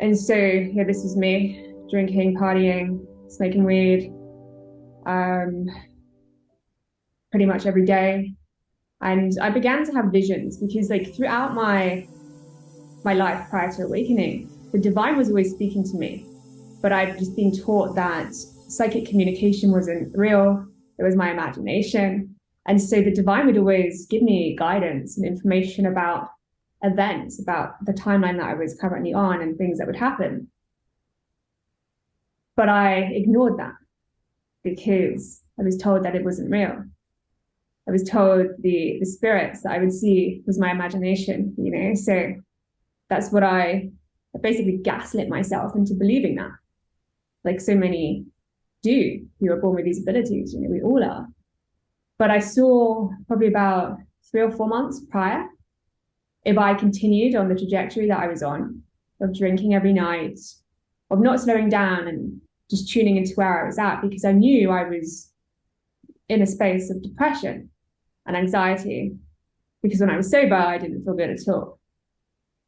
And so, yeah, this is me drinking, partying, smoking weed, um, pretty much every day. And I began to have visions because, like, throughout my life prior to awakening, the divine was always speaking to me. But I'd just been taught that psychic communication wasn't real, it was my imagination. And so the divine would always give me guidance and information about events, about the timeline that I was currently on and things that would happen. But I ignored that because I was told that it wasn't real. I was told the spirits that I would see was my imagination, you know. So that's what I basically gaslit myself into believing that, like so many do who are born with these abilities, you know, we all are. But I saw probably about 3 or 4 months prior, if I continued on the trajectory that I was on, of drinking every night, of not slowing down and just tuning into where I was at, because I knew I was in a space of depression and anxiety, because when I was sober, I didn't feel good at all.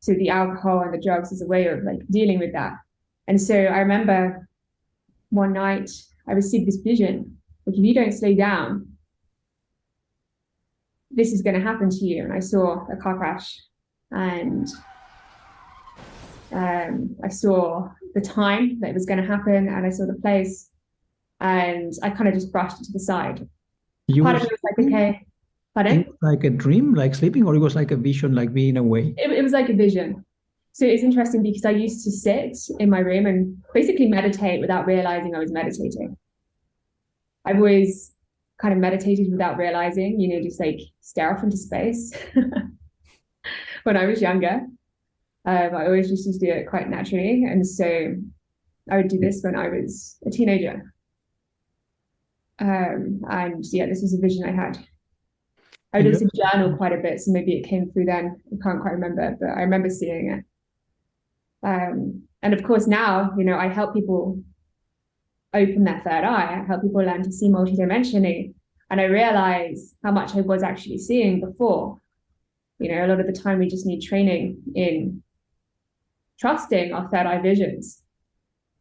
So the alcohol and the drugs is a way of like dealing with that. And so I remember one night I received this vision, like, if you don't slow down, this is going to happen to you. And I saw a car crash, and I saw the time that it was going to happen, and I saw the place, and I kind of just brushed it to the side. You Part were of me was like, sleeping? okay, It pardon? was like a dream, like sleeping, or it was like a vision, like being away? It was like a vision. So it's interesting because I used to sit in my room and basically meditate without realizing I was meditating. I've always kind of meditated without realizing, you know, just like stare off into space when I was younger. I always just used to do it quite naturally. And so I would do this when I was a teenager. And yeah, this was a vision I had. I would And also journal quite a bit, so maybe it came through then. I can't quite remember, but I remember seeing it. And of course, now, you know, I help people open their third eye. I help people learn to see multidimensionally. And I realize how much I was actually seeing before. You know, a lot of the time we just need training in trusting our third eye visions.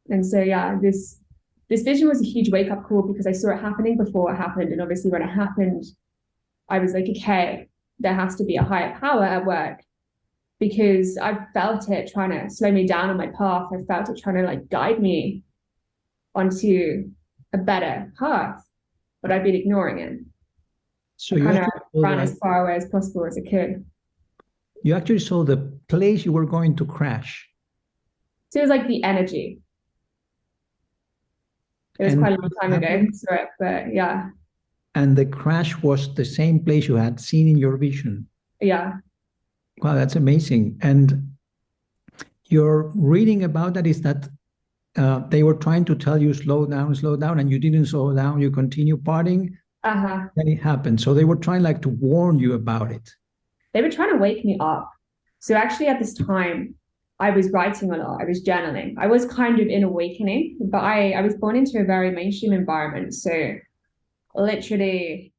And so, yeah, this vision was a huge wake up call because I saw it happening before it happened. And obviously, when it happened, I was like, okay, there has to be a higher power at work because I felt it trying to slow me down on my path. I felt it trying to like guide me onto a better path, but I've been ignoring it. so I you kind of actually saw ran that as far away as possible as I could. you actually saw the place you were going to crash, So it was like the energy. It was and quite a long it time ago, happened, so but yeah, and the crash was the same place you had seen in your vision. yeah. Wow, that's amazing. And your reading about that is that they were trying to tell you slow down, and you didn't slow down. You continue partying, Uh-huh. then it happened. So they were trying like to warn you about it. They were trying to wake me up. So actually at this time, I was writing a lot. I was journaling. I was kind of in awakening, but I was born into a very mainstream environment. So literally